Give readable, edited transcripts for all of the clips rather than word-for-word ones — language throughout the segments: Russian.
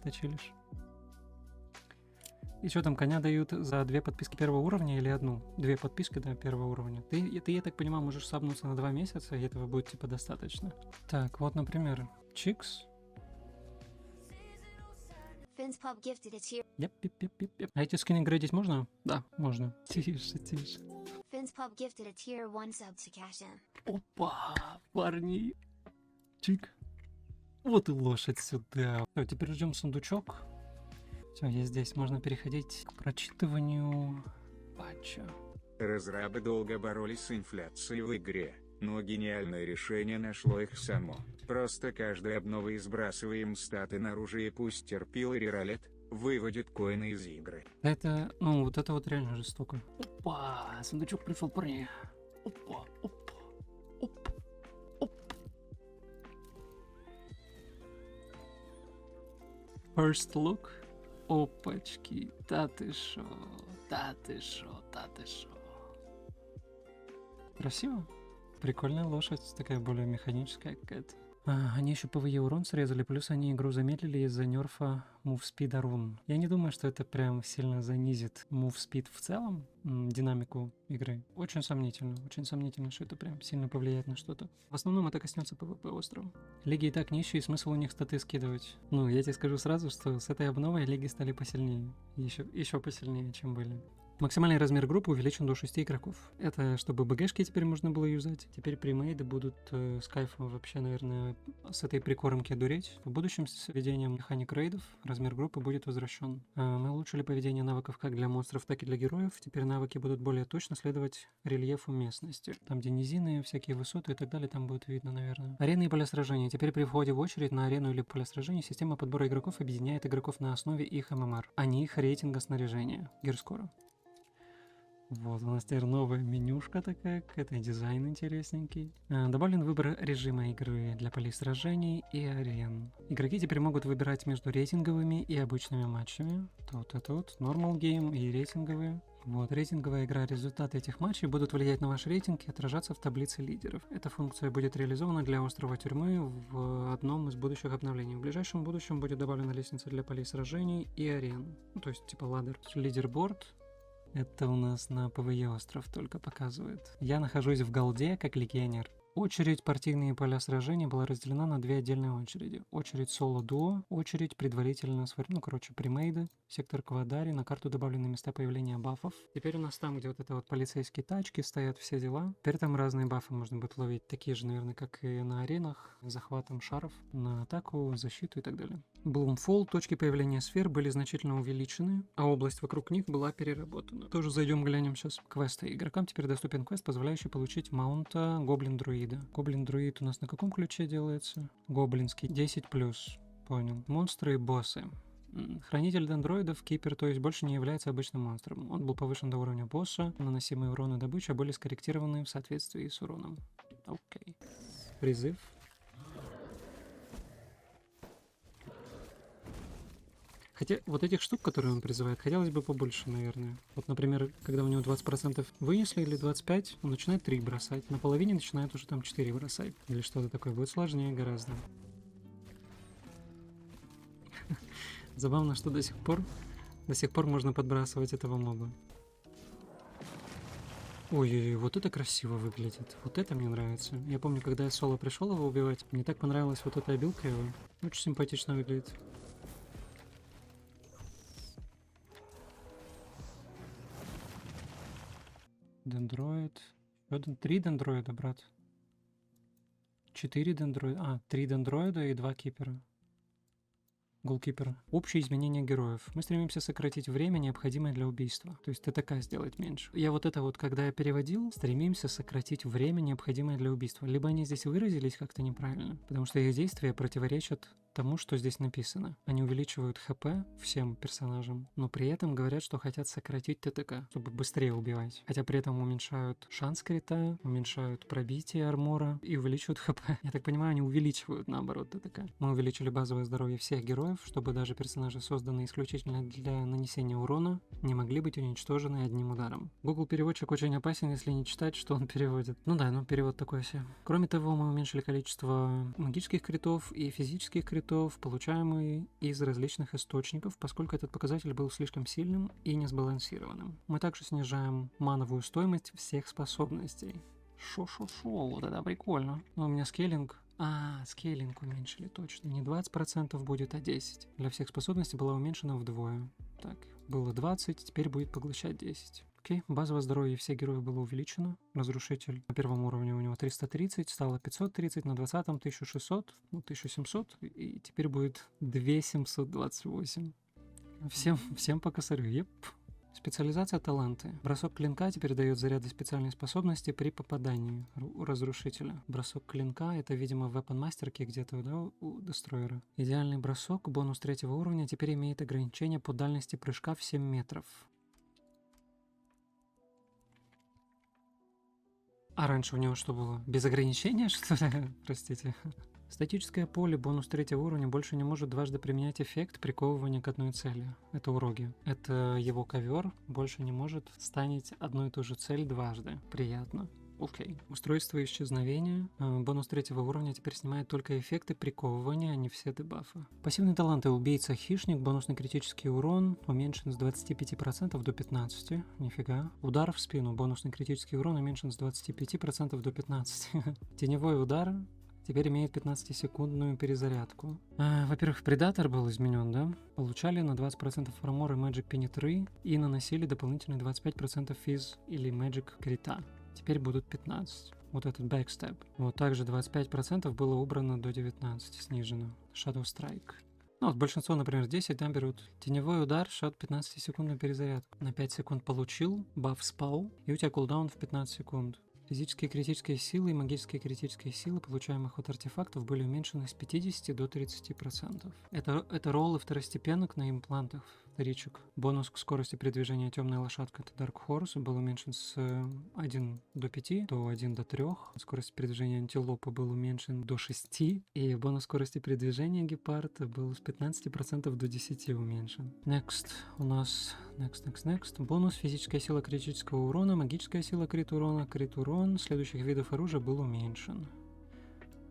сточилишь. И что там, коня дают за 2 подписки первого уровня или одну? 2 подписки, да, первого уровня. Ты, я так понимаю, можешь сабнуться на 2 месяца, и этого будет типа достаточно. Так, вот, например, Чикс. Yep. А эти скины грейдить можно? Да, можно. Тише. Опа, парни. Чик. Вот и лошадь сюда. Всё, теперь ждем сундучок. Все, я здесь. Можно переходить к прочитыванию патча. Разрабы долго боролись с инфляцией в игре, но гениальное решение нашло их само. Просто каждой обновой сбрасываем статы наружу, и пусть терпил и реролет выводит коины из игры. Это, ну, вот это вот реально жестоко. Опа, сундучок пришел, парни. Опа. First look. Опачки. Да ты шо. Красиво. Прикольная лошадь, такая более механическая какая-то. Они еще PvE урон срезали, плюс они игру замедлили из-за нерфа Move Speed рун. Я не думаю, что это прям сильно занизит Move Speed в целом, динамику игры. Очень сомнительно, что это прям сильно повлияет на что-то. В основном это коснется PvP острова. Лиги и так нищие, и смысл у них статы скидывать. Ну, я тебе скажу сразу, что с этой обновой лиги стали посильнее. Еще посильнее, чем были. Максимальный размер группы увеличен до 6 игроков. Это чтобы БГшки теперь можно было юзать. Теперь премейды будут с кайфом вообще, наверное, с этой прикормки дуреть. В будущем с введением механик рейдов размер группы будет возвращен. Мы улучшили поведение навыков как для монстров, так и для героев. Теперь навыки будут более точно следовать рельефу местности. Там, где низины, всякие высоты и так далее, там будет видно, наверное. Арены и поля сражений. Теперь при входе в очередь на арену или поле сражений система подбора игроков объединяет игроков на основе их ММР, а не их рейтинга снаряжения. Гирскоро. Вот, у нас теперь новая менюшка такая, какая-то дизайн интересненький. Добавлен выбор режима игры для полей сражений и арен. Игроки теперь могут выбирать между рейтинговыми и обычными матчами. Тут это вот, normal game и рейтинговые. Вот, рейтинговая игра, результаты этих матчей будут влиять на ваш рейтинг и отражаться в таблице лидеров. Эта функция будет реализована для острова тюрьмы в одном из будущих обновлений. В ближайшем будущем будет добавлена лестница для полей сражений и арен. Ну, то есть типа ладер. Лидерборд. Это у нас на PvE остров только показывает. Я нахожусь в голде как легионер. Очередь партийные поля сражений была разделена на 2 отдельные очереди. Очередь соло-дуо, очередь предварительно премейды, сектор Квадари, на карту добавлены места появления бафов. Теперь у нас там, где вот это вот полицейские тачки стоят, все дела. Теперь там разные бафы можно будет ловить, такие же, наверное, как и на аренах, захватом шаров, на атаку, защиту и так далее. Блумфолл, точки появления сфер были значительно увеличены, а область вокруг них была переработана. Тоже зайдем, глянем сейчас квесты. Игрокам теперь доступен квест, позволяющий получить маунта Гоблин-друида. Гоблин-друид у нас на каком ключе делается? Гоблинский, 10+. Понял. Монстры и боссы. Хранитель дендроидов, кипер, то есть больше не является обычным монстром. Он был повышен до уровня босса, наносимые уроны добычи были скорректированы в соответствии с уроном. Окей. Призыв. Хотя вот этих штук, которые он призывает, хотелось бы побольше, наверное. Вот, например, когда у него 20% вынесли или 25%, он начинает 3 бросать. На половине начинает уже там 4 бросать. Или что-то такое. Будет сложнее гораздо. Забавно, что до сих пор можно подбрасывать этого моба. Ой-ой-ой, вот это красиво выглядит. Вот это мне нравится. Я помню, когда я соло пришел его убивать, мне так понравилась вот эта обилка его. Очень симпатично выглядит. Дендроид. 3 дендроида, брат. 4 дендроида. 3 дендроида и 2 кипера. Голкипера. Общее изменение героев. Мы стремимся сократить время, необходимое для убийства. То есть ТТК сделать меньше. Я вот это вот, когда я переводил, стремимся сократить время, необходимое для убийства. Либо они здесь выразились как-то неправильно, потому что их действия противоречат тому, что здесь написано. Они увеличивают ХП всем персонажам, но при этом говорят, что хотят сократить ТТК, чтобы быстрее убивать. Хотя при этом уменьшают шанс крита, уменьшают пробитие армора и увеличивают ХП. Я так понимаю, они увеличивают, наоборот, ТТК. Мы увеличили базовое здоровье всех героев, чтобы даже персонажи, созданные исключительно для нанесения урона, не могли быть уничтожены одним ударом. Google переводчик очень опасен, если не читать, что он переводит. Ну да, перевод такой себе. Кроме того, мы уменьшили количество магических критов и физических критов цветов, получаемый из различных источников, поскольку этот показатель был слишком сильным и несбалансированным. Мы также снижаем мановую стоимость всех способностей. Шо-шо-шо, вот это прикольно. Но у меня скейлинг... скейлинг уменьшили, точно. Не 20% будет, а 10%. Для всех способностей была уменьшена вдвое. Так, было 20, теперь будет поглощать 10. Окей, базовое здоровье всех героев было увеличено. Разрушитель на первом уровне у него 330, стало 530, на 20-м 1600, 1700, и теперь будет 2728. Всем по косарю, еп. Специализация таланты. Бросок клинка теперь дает заряды специальной способности при попадании у разрушителя. Бросок клинка — это, видимо, в Weapon Master'ке где-то, да, у Дестройера. Идеальный бросок, бонус 3-го уровня, теперь имеет ограничение по дальности прыжка в 7 метров. А раньше у него что было? Без ограничения, что ли? Простите. Статическое поле, бонус 3-го уровня, больше не может дважды применять эффект приковывания к одной цели. Это у Роги. Это его ковер больше не может станить одну и ту же цель дважды. Приятно. Окей. Устройство исчезновения. Бонус 3-го уровня теперь снимает только эффекты приковывания, а не все дебафы. Пассивные таланты. Убийца-хищник. Бонусный критический урон уменьшен с 25% до 15%. Нифига. Удар в спину. Бонусный критический урон уменьшен с 25% до 15%. Теневой удар теперь имеет 15-секундную перезарядку. Во-первых, Предатор был изменен, да? Получали на 20% армор и Magic Penetrate и наносили дополнительные 25% физ или Magic крита. Теперь будут 15. Вот этот Backstab. Вот также 25% было убрано до 19, снижено. Shadow Strike. Ну вот большинство, например, 10 там берут. Теневой удар, шот 15-секундную перезарядку. На 5 секунд получил, баф спал, и у тебя кулдаун в 15 секунд. Физические критические силы и магические критические силы, получаемых от артефактов, были уменьшены с 50 до 30%. Это роллы второстепенных на имплантах вторичек. Бонус к скорости передвижения темная лошадка, это Dark Horse, был уменьшен с 1 до 5 до 1 до 3. Скорость передвижения антилопы был уменьшен до 6. И бонус скорости передвижения гепарда был с 15% до 10 уменьшен. Next. У нас Next. Бонус физическая сила критического урона, магическая сила крит урон следующих видов оружия был уменьшен.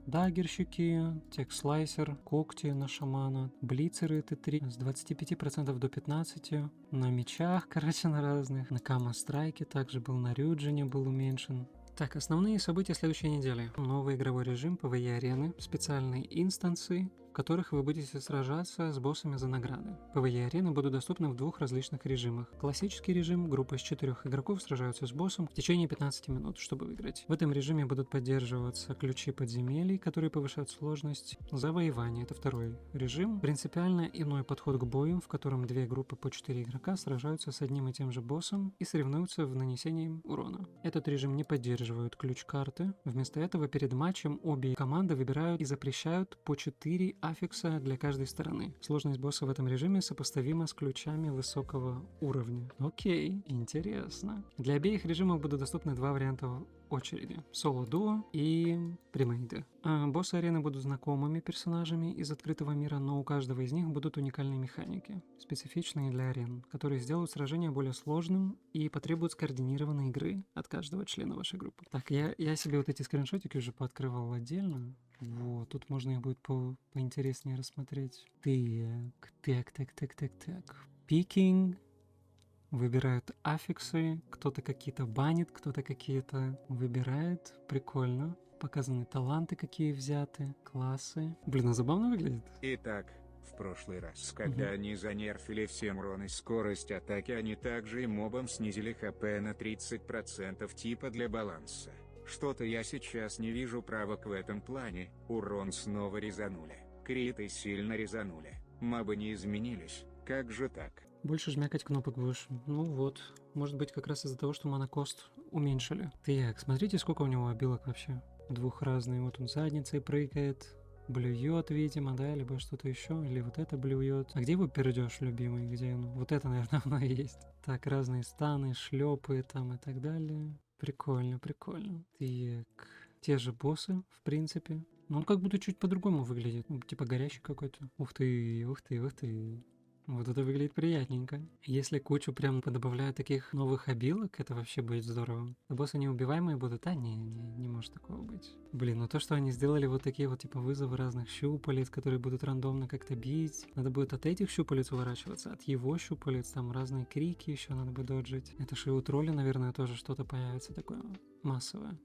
Даггерщики, текслайсер, когти на шамана, блицеры Т3 с 25% до 15%, на мечах, на разных, на Кама-страйке также был, на Рюджине был уменьшен. Так, основные события следующей недели. Новый игровой режим PvE-арены, специальные инстансы, в которых вы будете сражаться с боссами за награды. PvE-арены будут доступны в двух различных режимах. Классический режим, группа из 4 игроков сражаются с боссом в течение 15 минут, чтобы выиграть. В этом режиме будут поддерживаться ключи подземелий, которые повышают сложность. Завоевание — это второй режим. Принципиально иной подход к бою, в котором две группы по 4 игрока сражаются с одним и тем же боссом и соревнуются в нанесении урона. Этот режим не поддерживает ключ-карты. Вместо этого перед матчем обе команды выбирают и запрещают по 4 аффикса для каждой стороны. Сложность босса в этом режиме сопоставима с ключами высокого уровня. Окей, интересно. Для обеих режимов будут доступны два варианта очереди. Соло-дуо и премейды. Боссы арены будут знакомыми персонажами из открытого мира, но у каждого из них будут уникальные механики, специфичные для арен, которые сделают сражение более сложным и потребуют скоординированной игры от каждого члена вашей группы. Так, я себе вот эти скриншотики уже пооткрывал отдельно. Вот, тут можно их будет поинтереснее рассмотреть. Так. Пикинг. Выбирают аффиксы, кто-то какие-то банит, кто-то какие-то выбирает. Прикольно. Показаны таланты, какие взяты, классы. Блин, а забавно выглядит. Итак, в прошлый раз, когда они занерфили всем урон и скорость атаки, они также и мобам снизили хп на 30% типа для баланса. Что-то я сейчас не вижу правок в этом плане, урон снова резанули. Криты сильно резанули. Мобы не изменились, как же так? Больше жмякать кнопок будешь. Ну вот. Может быть, как раз из-за того, что монокост уменьшили. Так, смотрите, сколько у него обилок вообще. Двух разные. Вот он задницей прыгает, блюет, видимо, да, либо что-то еще, или вот это блюет. А где его перейдешь, любимый? Где он? Вот это, наверное, оно и есть. Так, разные станы, шлепы там и так далее. Прикольно. Так, те же боссы, в принципе. Но он как будто чуть по-другому выглядит. Ну, типа горящий какой-то. Ух ты. Вот это выглядит приятненько. Если кучу прям подобавляют таких новых обилок, это вообще будет здорово. А боссы неубиваемые будут? А, не может такого быть. Блин, ну то, что они сделали вот такие вот типа вызовы разных щупалец, которые будут рандомно как-то бить. Надо будет от этих щупалец уворачиваться, от его щупалец, там разные крики еще надо бы доджить. Это же и у тролля, наверное, тоже что-то появится такое массовое.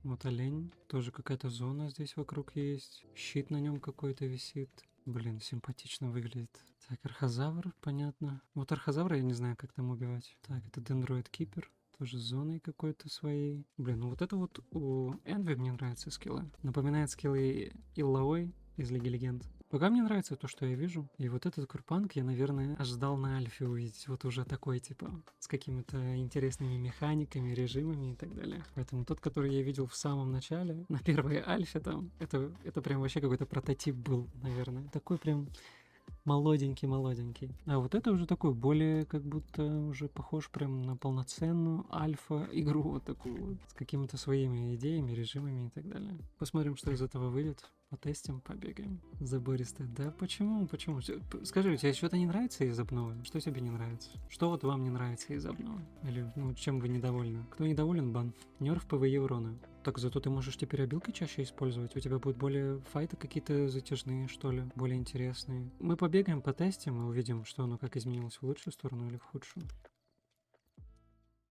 Вот олень, тоже какая-то зона здесь вокруг есть. Щит на нем какой-то висит. Блин, симпатично выглядит. Так, архозавр, понятно. Вот архозавра я не знаю, как там убивать. Так, это дендроид кипер. Тоже с зоной какой-то своей. Блин, ну вот это вот у Энви мне нравятся скиллы. Напоминает скиллы Иллаой из Лиги Легенд. Пока мне нравится то, что я вижу. И вот этот Курпанг я, наверное, ожидал на Альфе увидеть. Вот уже такой, типа, с какими-то интересными механиками, режимами и так далее. Поэтому тот, который я видел в самом начале, на первой Альфе там, это прям вообще какой-то прототип был, наверное. Такой прям молоденький. А вот это уже такой, более как будто уже похож прям на полноценную альфа-игру, вот такую вот, с какими-то своими идеями, режимами и так далее. Посмотрим, что из этого выйдет. Потестим, побегаем. Забористо. Да почему? Скажи, у тебя что-то не нравится из обновы? Что тебе не нравится? Что вот вам не нравится из обновы? Или, ну, чем вы недовольны? Кто недоволен, бан. Нерф ПВЕ урона. Так зато ты можешь теперь обилки чаще использовать. У тебя будут более файты какие-то затяжные, что ли, более интересные. Мы побегаем, потестим и увидим, что оно как изменилось в лучшую сторону или в худшую.